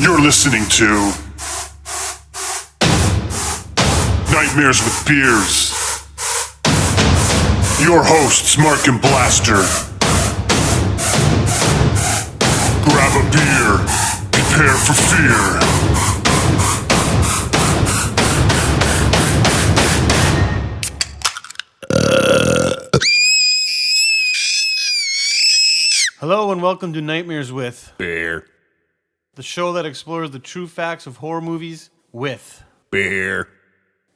You're listening to Nightmares with Beers. Your hosts, Mark and Blaster. Grab a beer, prepare for fear. Hello and welcome to Nightmares with Beer. the show that explores the true facts of horror movies with Beer.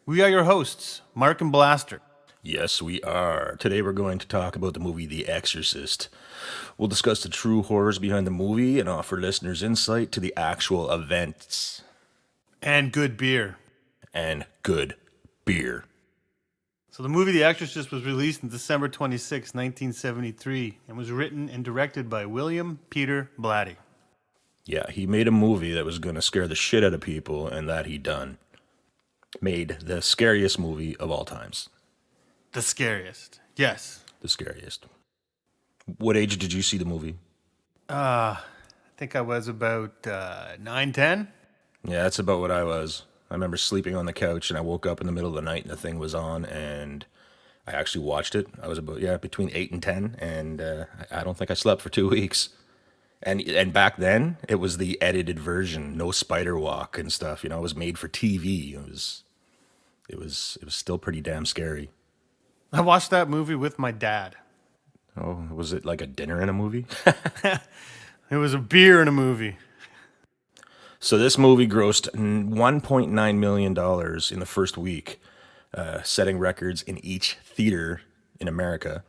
We are your hosts, Mark and Blaster. Yes, we are. Today we're going to talk about the movie The Exorcist. We'll discuss the true horrors behind the movie and offer listeners insight to the actual events. And good beer. And good beer. So the movie The Exorcist was released on December 26, 1973 and was written and directed by William Peter Blatty. Yeah, he made a movie that was going to scare the shit out of people, and that he done. Made the scariest movie of all times. The scariest. Yes. The scariest. What age did you see the movie? I think I was about 9, 10. Yeah, that's about what I was. I remember sleeping on the couch, and I woke up in the middle of the night, and the thing was on, and I actually watched it. I was between 8 and 10, and I don't think I slept for 2 weeks. And back then, it was the edited version, no spider walk and stuff. You know, it was made for TV. It was still pretty damn scary. I watched that movie with my dad. Oh, was it like a dinner in a movie? It was a beer in a movie. So this movie grossed $1.9 million in the first week, setting records in each theater in America.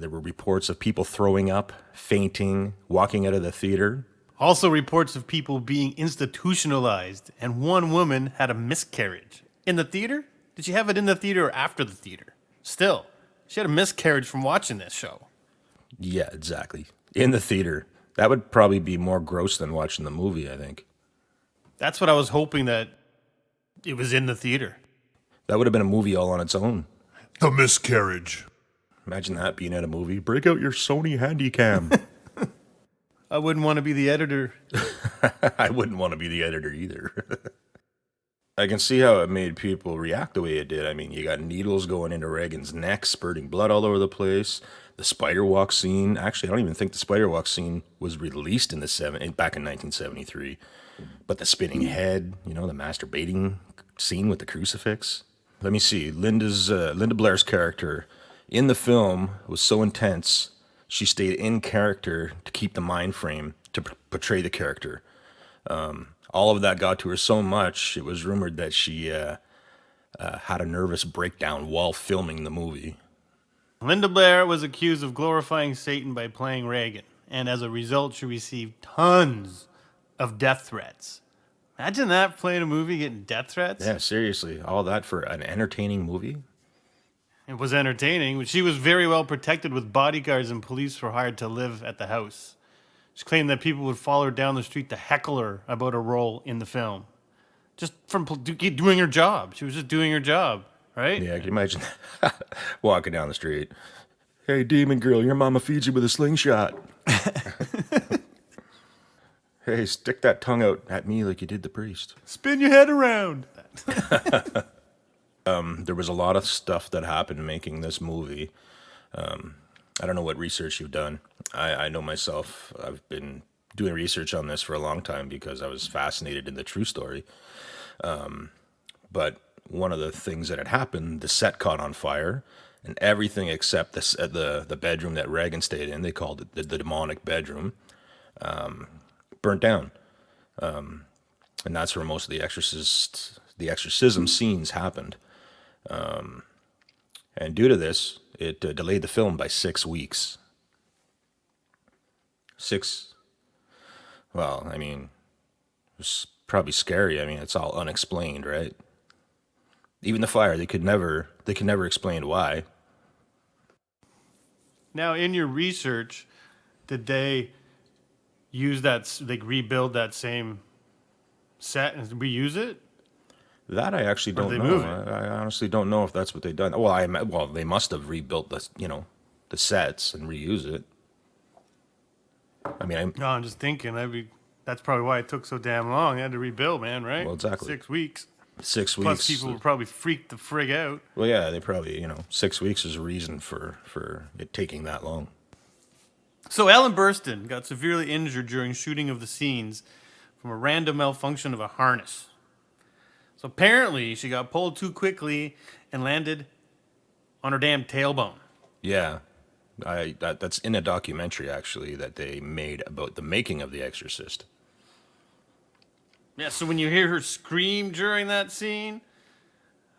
There were reports of people throwing up, fainting, walking out of the theater. Also reports of people being institutionalized, and one woman had a miscarriage. In the theater? Did she have it in the theater or after the theater? Still, she had a miscarriage from watching this show. Yeah, exactly. In the theater. That would probably be more gross than watching the movie, I think. That's what I was hoping, that it was in the theater. That would have been a movie all on its own. The miscarriage. Imagine that being at a movie. Break out your Sony Handycam. I wouldn't want to be the editor. I wouldn't want to be the editor either. I can see how it made people react the way it did. I mean, you got needles going into Reagan's neck, spurting blood all over the place. The spider walk scene. Actually, I don't even think the spider walk scene was released in back in 1973. But the spinning head, you know, the masturbating scene with the crucifix. Let me see. Linda Blair's character in the film was so intense, she stayed in character to keep the mind frame to portray the character. All of that got to her so much, it was rumored that she had a nervous breakdown while filming the movie. Linda Blair was accused of glorifying Satan by playing Reagan, and as a result, she received tons of death threats. Imagine that, playing a movie, getting death threats. Yeah, seriously. All that for an entertaining movie? It was entertaining. She was very well protected with bodyguards, and police were hired to live at the house. She claimed that people would follow her down the street to heckle her about her role in the film. Just from doing her job. She was just doing her job, right? Yeah, I can imagine walking down the street. Hey, demon girl, your mama feeds you with a slingshot. Hey, stick that tongue out at me like you did the priest. Spin your head around. There was a lot of stuff that happened making this movie. I don't know what research you've done. I know myself, I've been doing research on this for a long time because I was fascinated in the true story. But one of the things that had happened, the set caught on fire, and everything except the bedroom that Reagan stayed in, they called it the demonic bedroom, burnt down. And that's where most of the exorcism scenes happened. And due to this, it delayed the film by 6 weeks. Well, I mean, it was probably scary. I mean, it's all unexplained, right? Even the fire, they could never explain why. Now, in your research, did they use rebuild that same set and reuse it? That I actually don't know. I honestly don't know if that's what they've done. Well, they must have rebuilt the sets and reuse it. I mean, No, I'm just thinking. That's probably why it took so damn long. They had to rebuild, man, right? Well, exactly. 6 weeks. 6 weeks. Plus, people were probably freaked the frig out. Well, yeah, they probably, 6 weeks is a reason for it taking that long. So Ellen Burstyn got severely injured during shooting of the scenes from a random malfunction of a harness. So apparently, she got pulled too quickly and landed on her damn tailbone. Yeah. That's in a documentary, actually, that they made about the making of The Exorcist. Yeah, so when you hear her scream during that scene,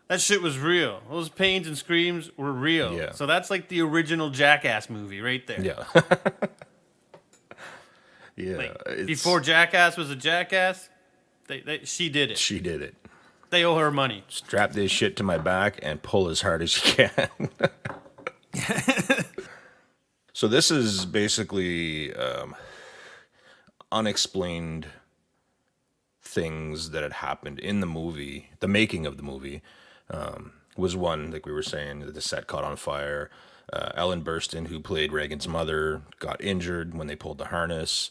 that shit was real. Those pains and screams were real. Yeah. So that's like the original Jackass movie right there. Yeah. Yeah. Like, before Jackass was a Jackass, she did it. She did it. They owe her money. Strap this shit to my back and pull as hard as you can. So this is basically unexplained things that had happened in the movie. The making of the movie was one, like we were saying, that the set caught on fire. Ellen Burstyn, who played Reagan's mother, got injured when they pulled the harness.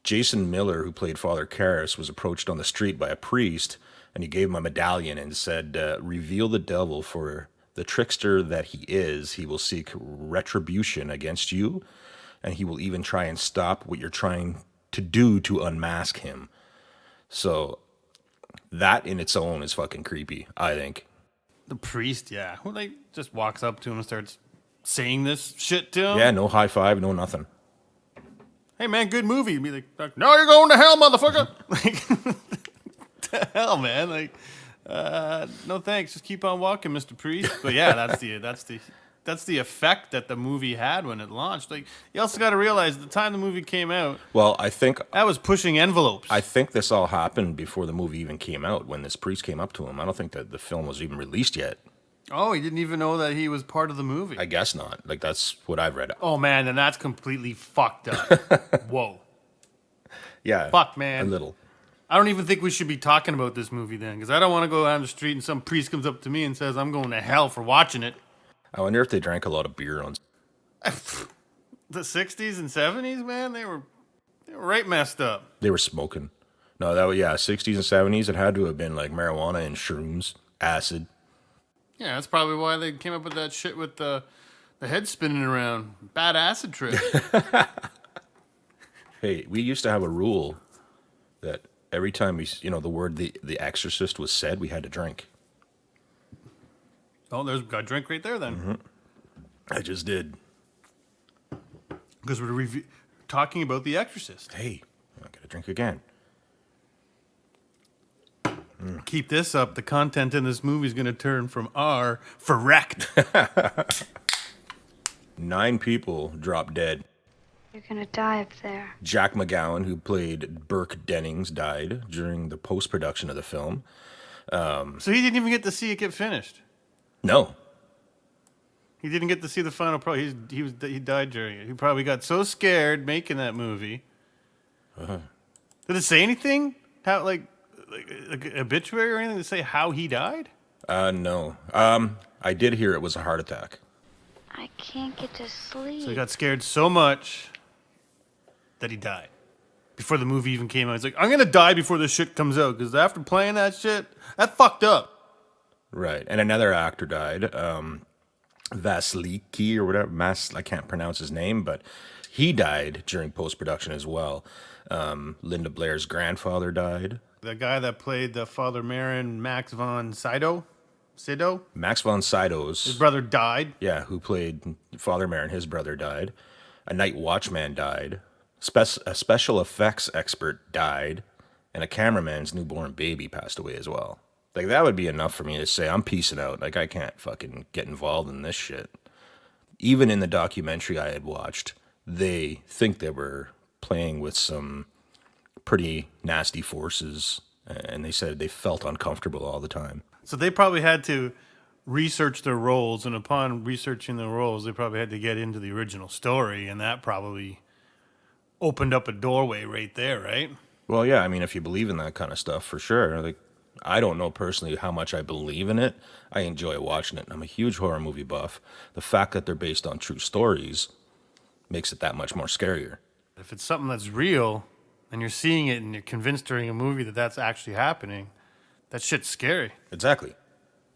Jason Miller, who played Father Karras, was approached on the street by a priest, and he gave him a medallion and said, "Reveal the devil, for the trickster that he is. He will seek retribution against you, and he will even try and stop what you're trying to do to unmask him." So that in its own is fucking creepy, I think. The priest, yeah. Who like just walks up to him and starts saying this shit to him? Yeah, no high five, no nothing. Hey man, good movie. Be like, no, you're going to hell, motherfucker. Like, the hell, man. Like, no thanks. Just keep on walking, Mr. Priest. But yeah, that's the effect that the movie had when it launched. Like, you also got to realize the time the movie came out. Well, I think that was pushing envelopes. I think this all happened before the movie even came out. When this priest came up to him, I don't think that the film was even released yet. Oh, he didn't even know that he was part of the movie. I guess not. Like, that's what I've read. Oh man, then that's completely fucked up. Whoa. Yeah. Fuck, man. A little. I don't even think we should be talking about this movie then, because I don't want to go down the street and some priest comes up to me and says I'm going to hell for watching it. I wonder if they drank a lot of beer on the 60s and 70s, man. They were right messed up. They were smoking. No, 60s and 70s. It had to have been like marijuana and shrooms, acid. Yeah, that's probably why they came up with that shit with the head spinning around. Bad acid trip. Hey, we used to have a rule that every time the word the Exorcist was said, we had to drink. Oh, there's got a drink right there then. Mm-hmm. I just did. Because we're talking about The Exorcist. Hey, I gotta drink again. Keep this up. The content in this movie is going to turn from R for wrecked. 9 people dropped dead. You're gonna die up there. Jack McGowan, who played Burke Dennings, died during the post-production of the film. So he didn't even get to see it get finished. No. He didn't get to see the final product. He died during it. He probably got so scared making that movie. Did it say anything? How like obituary or anything to say how he died? No. I did hear it was a heart attack. I can't get to sleep. So he got scared so much that he died before the movie even came out. He's like, I'm gonna die before this shit comes out because after playing that shit, that fucked up. Right, and another actor died, Vasiliki or whatever. I can't pronounce his name, but he died during post-production as well. Linda Blair's grandfather died. The guy that played the Father Marin, Max von Sydow? Max von Sydow's His brother died. Yeah, who played Father Marin, his brother died. A night watchman died. A special effects expert died. And a cameraman's newborn baby passed away as well. Like, that would be enough for me to say, I'm peacing out. Like, I can't fucking get involved in this shit. Even in the documentary I had watched, they think they were playing with some pretty nasty forces. And they said they felt uncomfortable all the time. So they probably had to research their roles. And upon researching their roles, they probably had to get into the original story. And that probably opened up a doorway right there, right? Well, yeah, I mean, if you believe in that kind of stuff, for sure. Like, I don't know personally how much I believe in it. I enjoy watching it. I'm a huge horror movie buff. The fact that they're based on true stories makes it that much more scarier. If it's something that's real and you're seeing it and you're convinced during a movie that that's actually happening, that shit's scary. Exactly.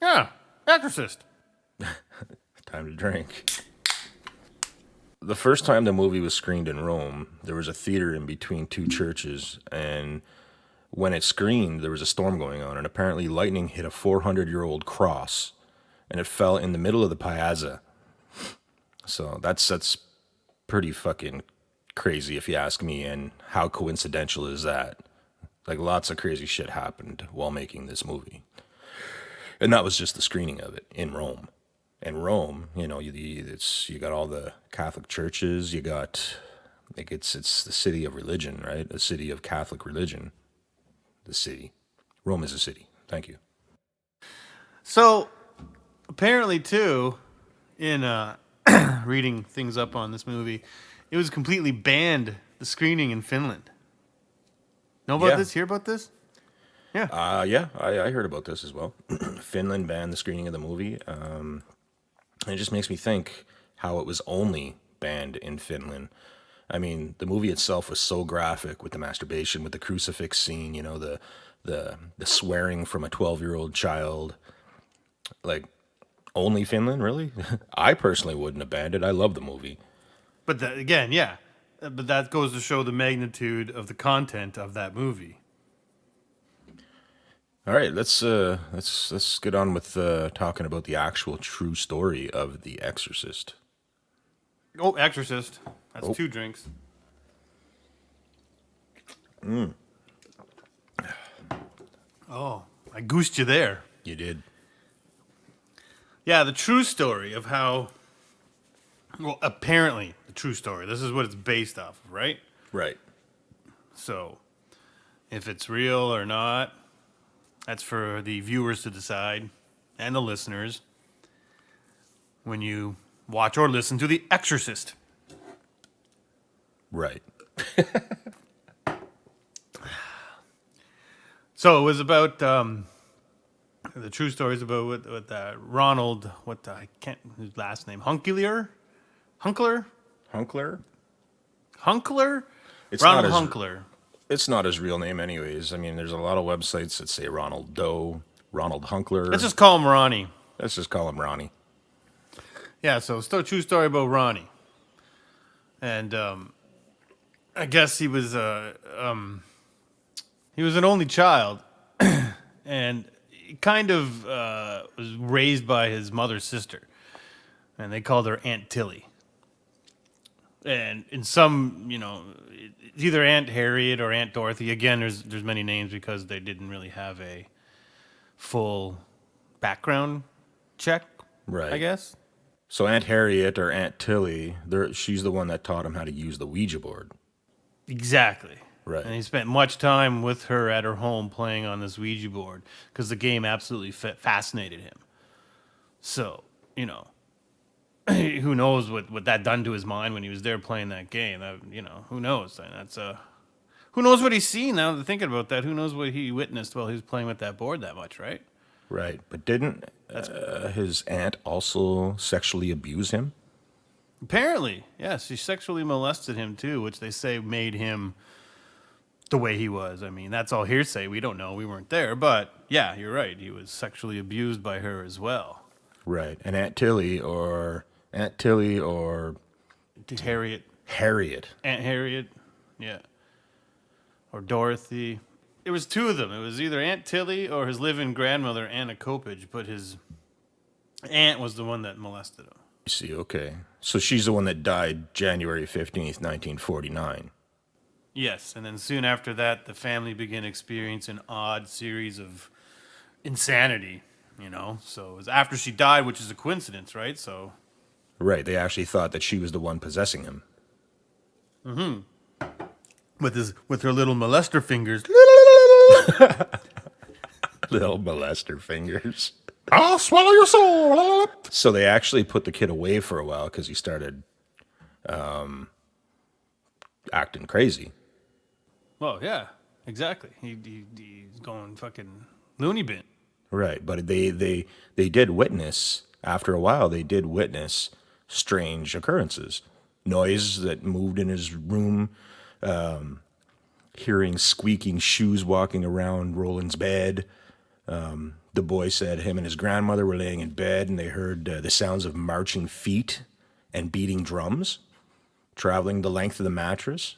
Yeah, Exorcist. Time to drink. The first time the movie was screened in Rome, there was a theater in between two churches, and when it screened, there was a storm going on, and apparently lightning hit a 400-year-old cross, and it fell in the middle of the piazza. So that's pretty fucking crazy if you ask me, and how coincidental is that? Like, lots of crazy shit happened while making this movie. And that was just the screening of it in Rome. And Rome, you know, you got all the Catholic churches, you got, like, it's the city of religion, right? A city of Catholic religion. The city. Rome is a city. Thank you. So, apparently, too, in reading things up on this movie, it was completely banned, the screening in Finland. Know about this? Hear about this? Yeah. Yeah, I heard about this as well. Finland banned the screening of the movie. And it just makes me think how it was only banned in Finland. I mean, the movie itself was so graphic with the masturbation, with the crucifix scene, you know, the swearing from a 12-year-old child. Like, only Finland, really? I personally wouldn't have banned it. I love the movie. But again, yeah. But that goes to show the magnitude of the content of that movie. All right, let's get on with talking about the actual true story of The Exorcist. Oh, Exorcist. That's 2 drinks. Oh, I goosed you there. You did. Yeah, the true story of how... Well, apparently, the true story. This is what it's based off of, right? Right. So, if it's real or not, that's for the viewers to decide, and the listeners, when you watch or listen to The Exorcist. Right. So, it was about... the true story is about what Ronald... I can't... His last name? Hunkler? Hunkler? It's Ronald not Hunkler. It's not his real name anyways. I mean, there's a lot of websites that say Ronald Doe, Ronald Hunkler. Let's just call him Ronnie. Let's just call him Ronnie. Yeah, so it's a true story about Ronnie. And I guess he was an only child. And he kind of was raised by his mother's sister. And they called her Aunt Tilly. And in some, you know, it's either Aunt Harriet or Aunt Dorothy. Again, there's many names because they didn't really have a full background check, Right. I guess. So Aunt Harriet or Aunt Tilly, she's the one that taught him how to use the Ouija board. Exactly. Right. And he spent much time with her at her home playing on this Ouija board because the game absolutely fascinated him. So, you know, who knows what that done to his mind when he was there playing that game? You know, who knows? And that's who knows what he's seen now that thinking about that? Who knows what he witnessed while he was playing with that board that much, right? Right. But didn't his aunt also sexually abuse him? Apparently, yes. She sexually molested him too, which they say made him the way he was. I mean, that's all hearsay. We don't know. We weren't there. But yeah, you're right. He was sexually abused by her as well. Right. And Aunt Tilly or Harriet. Aunt Harriet, yeah. Or Dorothy. It was 2 of them. It was either Aunt Tilly or his live-in grandmother, Anna Kopage, but his aunt was the one that molested him. You see, okay. So she's the one that died January 15th, 1949. Yes, and then soon after that, the family began experiencing an odd series of insanity, you know? So it was after she died, which is a coincidence, right? So... Right, they actually thought that she was the one possessing him. Mm-hmm. With her little molester fingers. Little molester fingers. I'll swallow your soul. So they actually put the kid away for a while because he started acting crazy. Well, yeah, exactly. He's going fucking loony bin. Right, but they did witness, after a while, they did witness strange occurrences. Noise that moved in his room. hearing squeaking shoes walking around Roland's bed. The boy said him and his grandmother were laying in bed and they heard the sounds of marching feet and beating drums traveling the length of the mattress.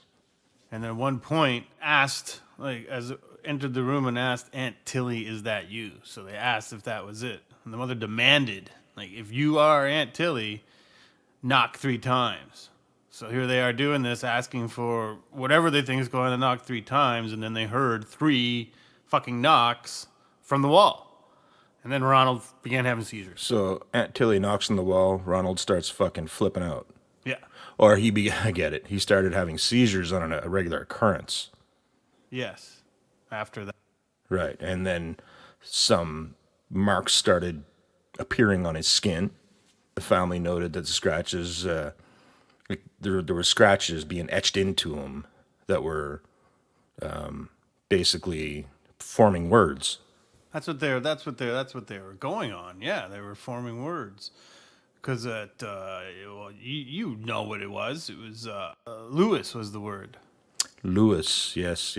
And then at one point asked, like, as entered the room and asked, Aunt Tilly, is that you? So they asked if that was it. And the mother demanded, like, if you are Aunt Tilly, knock 3 times. So here they are doing this, asking for whatever they think is going to knock 3 times. And then they heard 3 fucking knocks from the wall. And then Ronald began having seizures. So Aunt Tilly knocks on the wall. Ronald starts fucking flipping out. Yeah. Or I get it. He started having seizures on a regular occurrence. Yes. After that. Right. And then some marks started appearing on his skin. The family noted that the scratches, there were scratches being etched into him that were basically forming words. That's what they were going on. Yeah, they were forming words. Because you know what it was. It was Lewis was the word. Lewis, yes.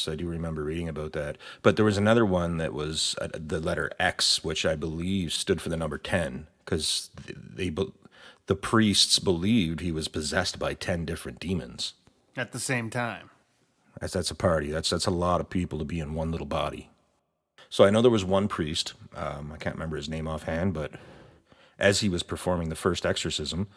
I do remember reading about that. But there was another one that was the letter X, which I believe stood for the number 10, because the priests believed he was possessed by 10 different demons At the same time. That's a party. That's a lot of people to be in one little body. So I know there was one priest. I can't remember his name offhand, but as he was performing the first exorcism,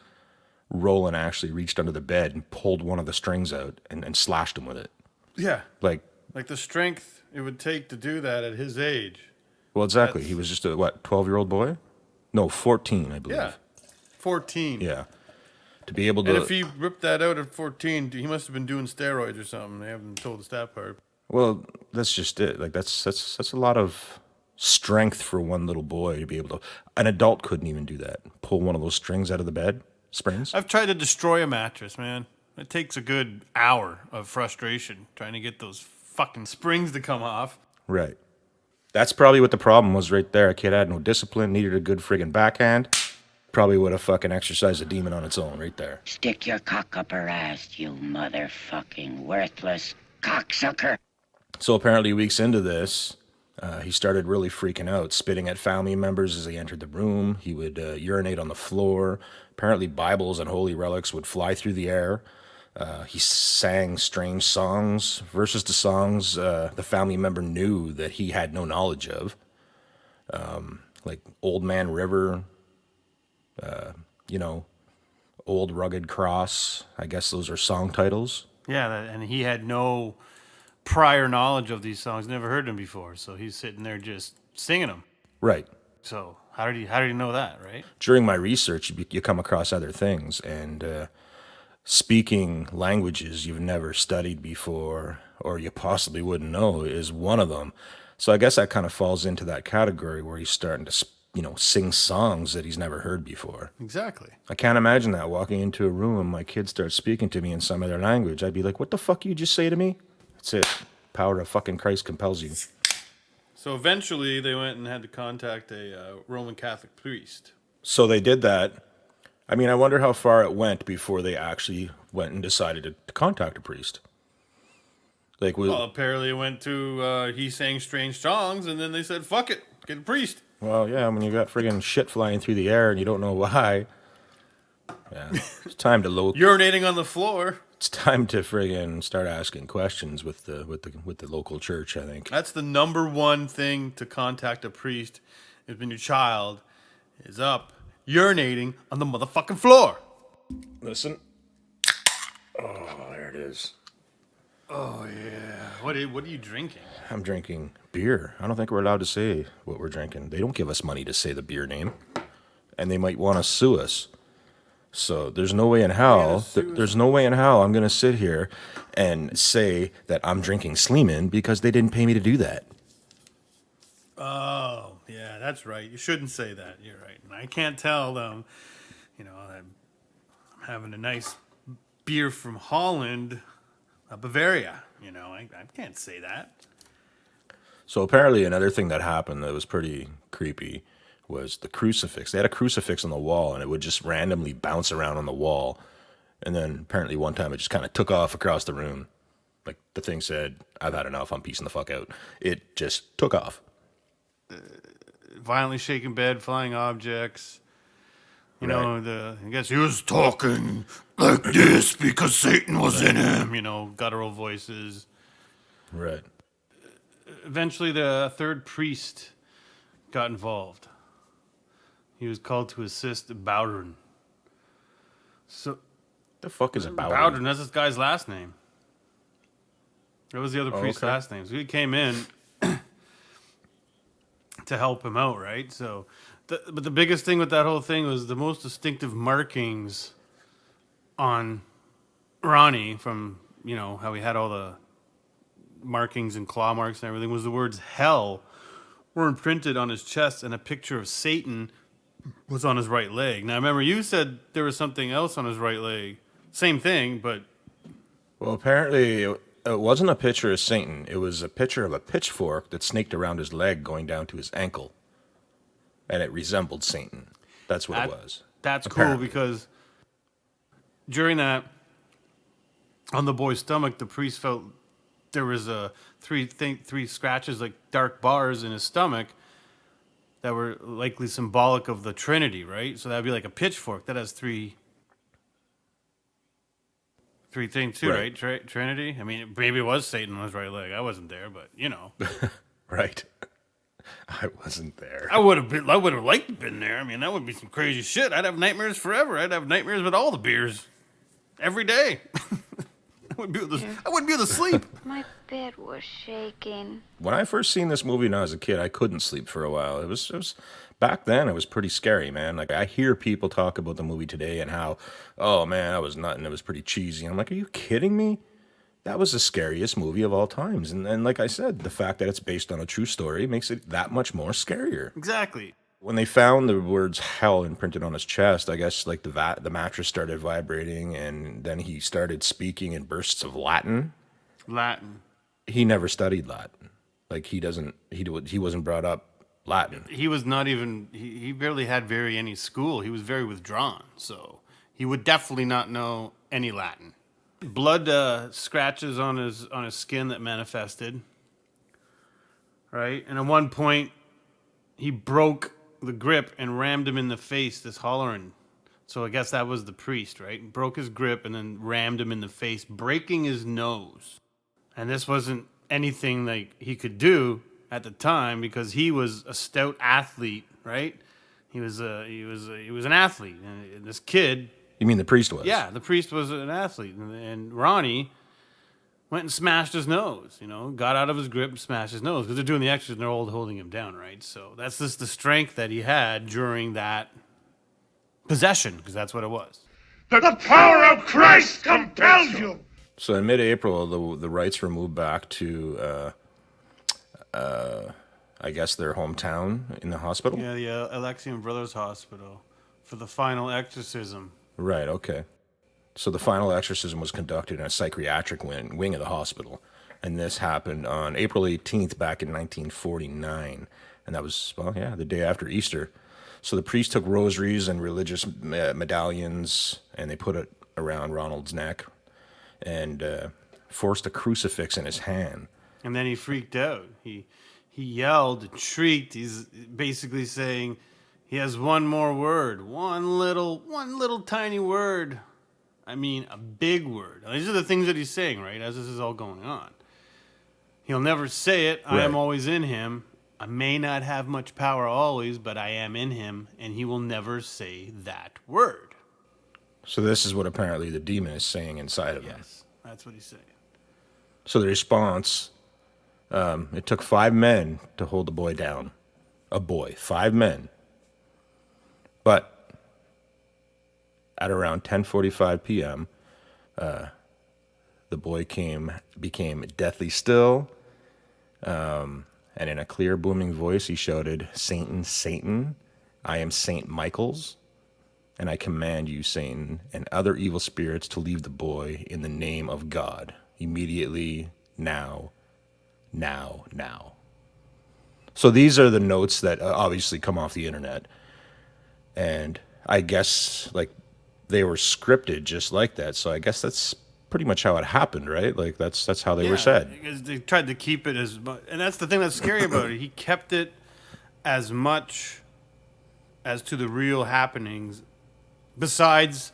Roland actually reached under the bed and pulled one of the strings out and slashed him with it. Yeah. Like the strength it would take to do that at his age. Well, exactly. He was just a, 12-year-old boy? No, 14, I believe. Yeah. 14. Yeah. To be able to... And if he ripped that out at 14, he must have been doing steroids or something. They haven't told us that part. Well, that's just it. Like, that's a lot of strength for one little boy to be able to... An adult couldn't even do that. Pull one of those strings out of the bed. Springs. I've tried to destroy a mattress, man. It takes a good hour of frustration trying to get those fucking springs to come off. Right. That's probably what the problem was right there. A kid had no discipline, needed a good friggin' backhand. Probably would have fucking exercised a demon on its own right there. Stick your cock up her ass, you motherfucking worthless cocksucker. So apparently weeks into this, he started really freaking out, spitting at family members as they entered the room. He would urinate on the floor. Apparently Bibles and holy relics would fly through the air. He sang strange songs, verses to songs the family member knew that he had no knowledge of. Like Old Man River, Old Rugged Cross. I guess those are song titles. Yeah, and he had no prior knowledge of these songs, never heard them before. So he's sitting there just singing them. Right. So how did he know that, right? During my research, you come across other things, and speaking languages you've never studied before or you possibly wouldn't know is one of them. So I guess that kind of falls into that category where he's starting to, sing songs that he's never heard before. Exactly. I can't imagine that, walking into a room and my kid starts speaking to me in some other language. I'd be like, what the fuck you just say to me? That's it. Power of fucking Christ compels you. So eventually they went and had to contact a Roman Catholic priest. So they did that. I mean, I wonder how far it went before they actually went and decided to contact a priest. Well, apparently it went to, he sang strange songs, and then they said, fuck it, get a priest. Well, yeah, when you got friggin' shit flying through the air and you don't know why. Yeah, it's time to urinating on the floor. It's time to friggin' start asking questions with the local church, I think. That's the number one thing to contact a priest is when your child is up urinating on the motherfucking floor. Listen. Oh, there it is. Oh, yeah. What are you drinking? I'm drinking beer. I don't think we're allowed to say what we're drinking. They don't give us money to say the beer name. And they might want to sue us. So there's no way in hell, there's no way in hell I'm going to sit here and say that I'm drinking Sleeman because they didn't pay me to do that. Oh, yeah, that's right. You shouldn't say that. You're right. And I can't tell them, I'm having a nice beer from Holland, Bavaria. I can't say that. So apparently another thing that happened that was pretty creepy was the crucifix. They had a crucifix on the wall, and it would just randomly bounce around on the wall. And then apparently one time it just kind of took off across the room. Like, the thing said, I've had enough, I'm peacing the fuck out. It just took off. Violently shaking bed, flying objects. You know, I guess he was talking like this because Satan was in him. You know, guttural voices. Right. Eventually, the third priest got involved. He was called to assist Bowden. So, The fuck is a Bowden? Bowden, that's this guy's last name. That was the other priest's okay. last name. So he came in to help him out, right? So, but the biggest thing with that whole thing was the most distinctive markings on Ronnie from, you know, how he had all the markings and claw marks and everything was the words hell were imprinted on his chest, and a picture of Satan was on his right leg. Now, remember, you said there was something else on his right leg. Same thing, but... Well, apparently it wasn't a picture of Satan. It was a picture of a pitchfork that snaked around his leg going down to his ankle. And it resembled Satan. That's what it was. That's apparently. cool, because during that, on the boy's stomach, the priest felt there was three scratches, like dark bars in his stomach, that were likely symbolic of the Trinity, right? So that'd be like a pitchfork that has three things too, right? Trinity. I mean, maybe it was Satan on his right leg. I wasn't there, but you know, Right. I wasn't there. I would have liked to have been there. I mean, that would be some crazy shit. I'd have nightmares forever. I'd have nightmares with all the beers every day. I wouldn't be able to sleep. My bed was shaking. When I first seen this movie when I was a kid, I couldn't sleep for a while. It was back then. It was pretty scary, man. Like, I hear people talk about the movie today and how, oh man, that was nothing. It was pretty cheesy. I'm like, are you kidding me? That was the scariest movie of all times. And like I said, the fact that it's based on a true story makes it that much more scarier. Exactly. When they found the words hell imprinted on his chest, I guess like the mattress started vibrating, and then he started speaking in bursts of Latin. Latin. He never studied Latin. Like, he wasn't brought up Latin. He was not even. He barely had any school. He was very withdrawn, so he would definitely not know any Latin. Blood scratches on his skin that manifested. Right, and at one point, he broke the grip and rammed him in the face, this hollering. So I guess that was the priest, right? Broke his grip and then rammed him in the face, breaking his nose. And this wasn't anything like he could do at the time, because he was a stout athlete, right? He was an athlete. And this kid... You mean the priest was? Yeah, the priest was an athlete. And Ronnie went and smashed his nose, you know, got out of his grip and smashed his nose, because they're doing the Exorcist and they're all holding him down, right? So that's just the strength that he had during that possession, because that's what it was. The power of Christ compels you! So in mid-April, the rights were moved back to, I guess, their hometown in the hospital? Yeah, the Alexian Brothers Hospital for the final exorcism. Right, okay. So the final exorcism was conducted in a psychiatric wing of the hospital. And this happened on April 18th back in 1949. And that was, well, yeah, the day after Easter. So the priest took rosaries and religious medallions, and they put it around Ronald's neck and forced a crucifix in his hand. And then he freaked out. He yelled and shrieked. He's basically saying he has one more word, one little tiny word. I mean, a big word. These are the things that he's saying, right, as this is all going on. He'll never say it. Right. I am always in him. I may not have much power always, but I am in him, and he will never say that word. So this is what apparently the demon is saying inside of him. Yes, that's what he's saying. So the response, it took 5 men to hold the boy down. A boy, 5 men. But at around 10:45 p.m., the boy became deathly still, and in a clear, booming voice, he shouted, "Satan, Satan, I am Saint Michael's, and I command you, Satan, and other evil spirits to leave the boy in the name of God. Immediately, now, now, now." So these are the notes that obviously come off the internet. And I guess, like, they were scripted just like that. So I guess that's pretty much how it happened, right? Like that's how they were said. Because they tried to keep it as much, and that's the thing that's scary about it. He kept it as much as to the real happenings, besides,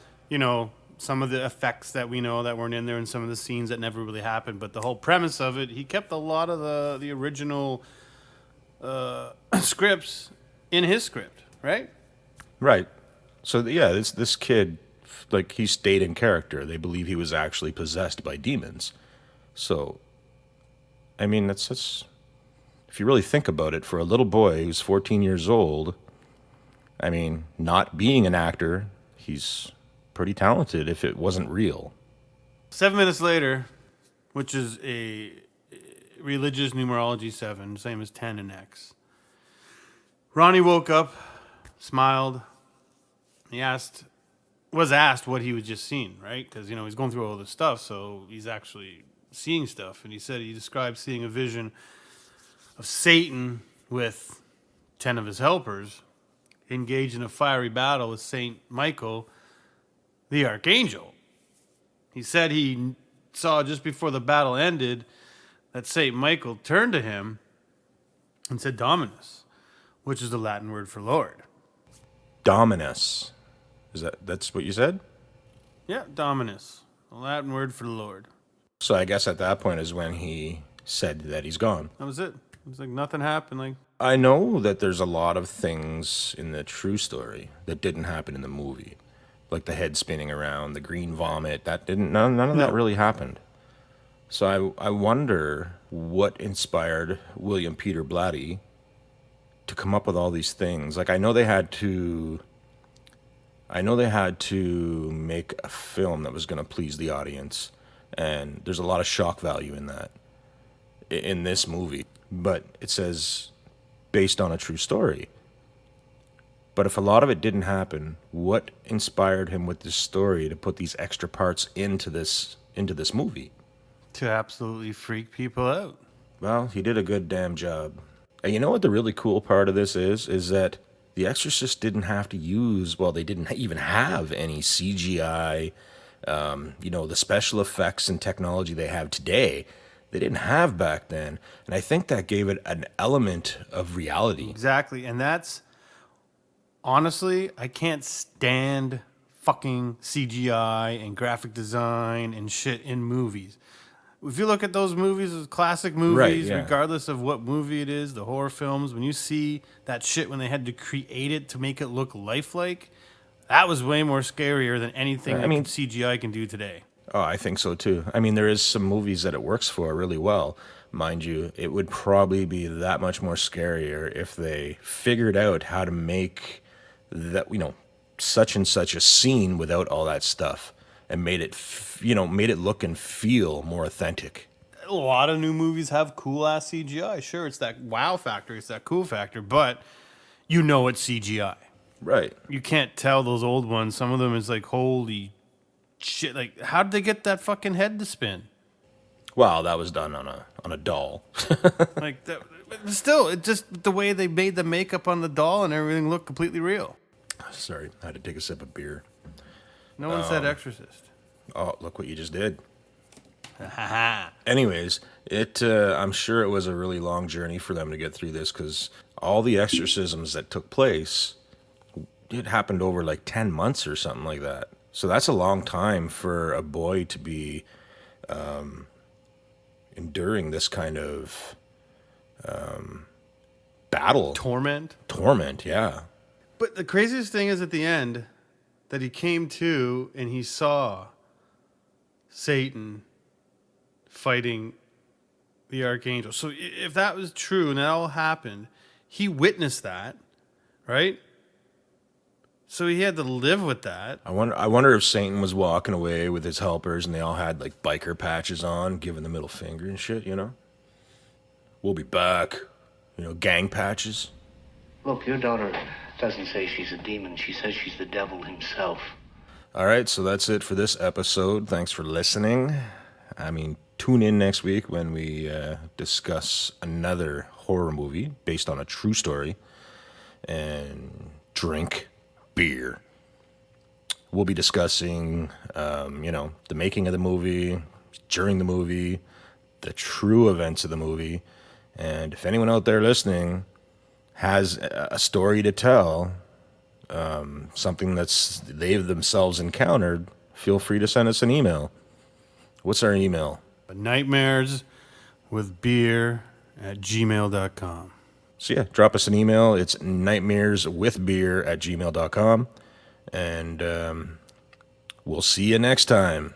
some of the effects that we know that weren't in there and some of the scenes that never really happened. But the whole premise of it, he kept a lot of the original scripts in his script, right? Right. So yeah, this kid, like, he stayed in character. They believe he was actually possessed by demons. So, I mean, that's if you really think about it, for a little boy who's 14 years old, I mean, not being an actor, he's pretty talented if it wasn't real. 7 minutes later, which is a religious numerology 7, same as 10 and X. Ronnie woke up, smiled. He was asked what he was just seeing, right? Because, he's going through all this stuff, so he's actually seeing stuff. And he said he described seeing a vision of Satan with 10 of his helpers engaged in a fiery battle with Saint Michael, the archangel. He said he saw just before the battle ended that Saint Michael turned to him and said Dominus, which is the Latin word for Lord. Dominus. That's what you said? Yeah, Dominus, the Latin word for Lord. So I guess at that point is when he said that he's gone. That was it. It was like nothing happened. Like, I know that there's a lot of things in the true story that didn't happen in the movie. Like the head spinning around, the green vomit, none of that really happened. So I wonder what inspired William Peter Blatty to come up with all these things. Like, I know they had to make a film that was going to please the audience, and there's a lot of shock value in that, in this movie. But it says based on a true story. But if a lot of it didn't happen, what inspired him with this story to put these extra parts into this movie? to absolutely freak people out. Well, he did a good damn job. And you know what the really cool part of this is? Is that The Exorcist didn't have to use, well, they didn't even have any CGI, the special effects and technology they have today. They didn't have back then. And I think that gave it an element of reality. Exactly. And that's, honestly, I can't stand fucking CGI and graphic design and shit in movies. If you look at those movies, those classic movies, Right, yeah. regardless of what movie it is, the horror films, when you see that shit when they had to create it to make it look lifelike, that was way more scarier than anything CGI can do today. Oh, I think so too. I mean, there is some movies that it works for really well. Mind you, it would probably be that much more scarier if they figured out how to make that, such and such a scene without all that stuff and made it, made it look and feel more authentic. A lot of new movies have cool ass CGI. Sure, it's that wow factor, it's that cool factor, but it's CGI. Right. You can't tell those old ones. Some of them is like, holy shit! Like, how did they get that fucking head to spin? Well, that was done on a doll. Like, that, but still, it just the way they made the makeup on the doll and everything looked completely real. Sorry, I had to take a sip of beer. No one said Exorcist. Oh, look what you just did. Anyways, I'm sure it was a really long journey for them to get through this, because all the exorcisms that took place, it happened over like 10 months or something like that. So that's a long time for a boy to be enduring this kind of battle. Torment, yeah. But the craziest thing is at the end that he came to and he saw Satan fighting the archangel. So if that was true and that all happened, he witnessed that, right? So he had to live with that. I wonder if Satan was walking away with his helpers and they all had like biker patches on, giving the middle finger and shit, We'll be back. Gang patches. Look, your daughter doesn't say she's a demon. She says she's the devil himself. All right, so that's it for this episode. Thanks for listening. Tune in next week when we discuss another horror movie based on a true story and drink beer. we'll be discussing, the making of the movie, during the movie, the true events of the movie. And if anyone out there listening has a story to tell, something that's they've themselves encountered, feel free to send us an email. What's our email? nightmareswithbeer@gmail.com. So yeah, drop us an email. It's nightmareswithbeer@gmail.com. And we'll see you next time.